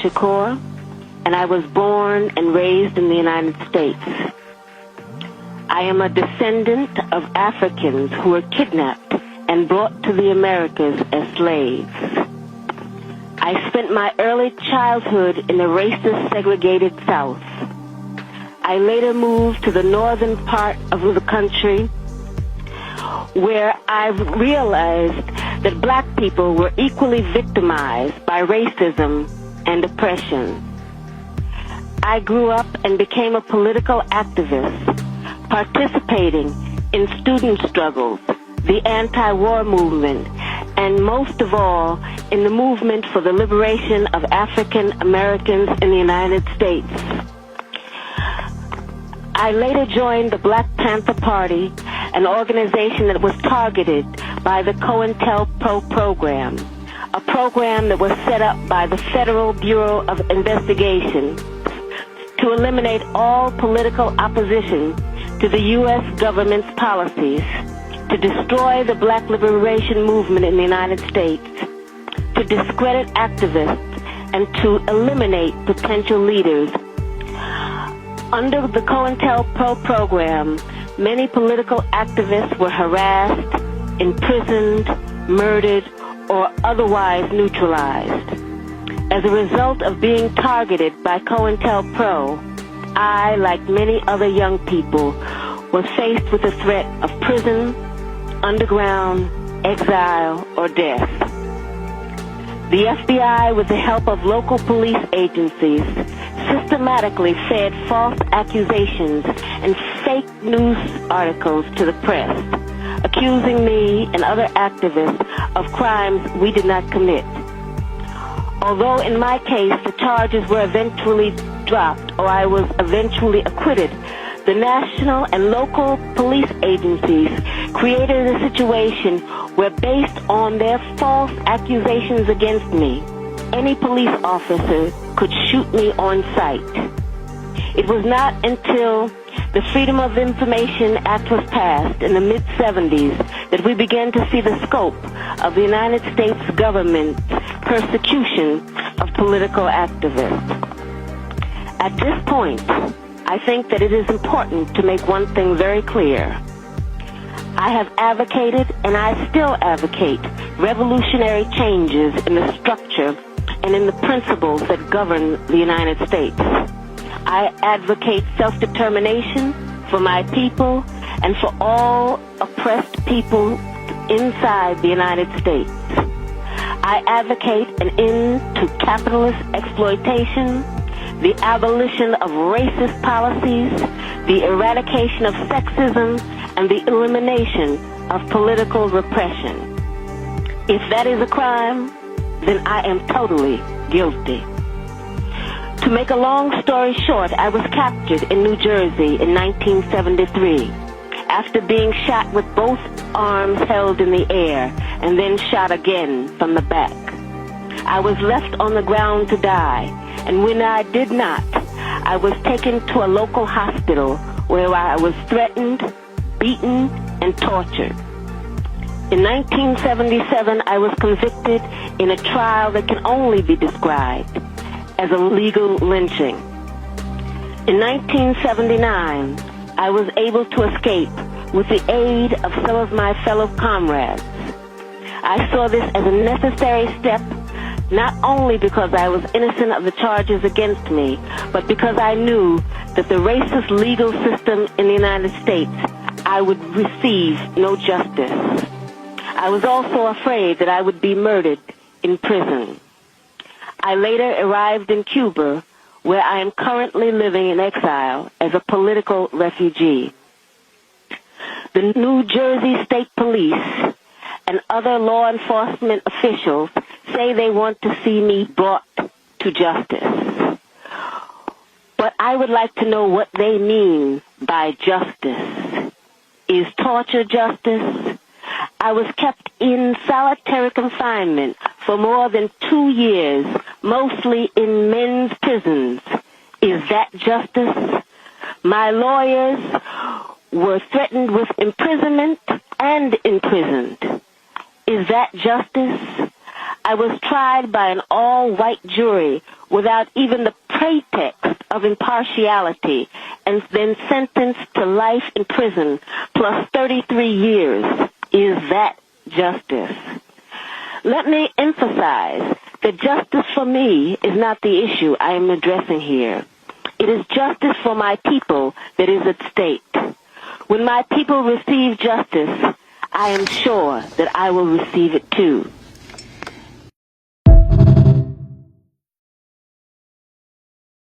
Shakur, and I was born and raised in the United States. I am a descendant of Africans who were kidnapped and brought to the Americas as slaves. I spent my early childhood in the racist, segregated South. I later moved to the northern part of the country, where I realized that black people were equally victimized by racism and oppression. I grew up and became a political activist, participating in student struggles, the anti-war movement, and most of all, in the movement for the liberation of African Americans in the United States. I later joined the Black Panther Party, an organization that was targeted by the COINTELPRO program, a program that was set up by the Federal Bureau of Investigation to eliminate all political opposition to the U.S. government's policies, to destroy the black liberation movement in the United States, to discredit activists, and to eliminate potential leaders. Under the COINTELPRO program, many political activists were harassed, imprisoned, murdered, or otherwise neutralized. As a result of being targeted by COINTELPRO, I, like many other young people, was faced with the threat of prison, underground, exile, or death. The FBI, with the help of local police agencies, systematically fed false accusations and fake news articles to the press, accusing me and other activists of crimes we did not commit. Although in my case the charges were eventually dropped or I was eventually acquitted, the national and local police agencies created a situation where, based on their false accusations against me, any police officer could shoot me on sight. It was not until the Freedom of Information Act was passed in the mid-'70s that we began to see the scope of the United States government's persecution of political activists. At this point, I think that it is important to make one thing very clear. I have advocated, and I still advocate, revolutionary changes in the structure and in the principles that govern the United States. I advocate self-determination for my people and for all oppressed people inside the United States. I advocate an end to capitalist exploitation, the abolition of racist policies, the eradication of sexism, and the elimination of political repression. If that is a crime, then I am totally guilty. To make a long story short, I was captured in New Jersey in 1973 after being shot with both arms held in the air and then shot again from the back. I was left on the ground to die, and when I did not, I was taken to a local hospital where I was threatened, beaten, and tortured. In 1977, I was convicted in a trial that can only be described as a legal lynching. In 1979, I was able to escape with the aid of some of my fellow comrades. I saw this as a necessary step, not only because I was innocent of the charges against me, but because I knew that the racist legal system in the United States, I would receive no justice. I was also afraid that I would be murdered in prison. I later arrived in Cuba, where I am currently living in exile as a political refugee. The New Jersey State Police and other law enforcement officials say they want to see me brought to justice. But I would like to know what they mean by justice. Is torture justice? I was kept in solitary confinement for more than 2 years, mostly in men's prisons. Is that justice? My lawyers were threatened with imprisonment and imprisoned. Is that justice? I was tried by an all-white jury without even the pretext of impartiality and then sentenced to life in prison plus 33 years. Is that justice? Let me emphasize that justice for me is not the issue I am addressing here. It is justice for my people that is at stake. When my people receive justice, I am sure that I will receive it too.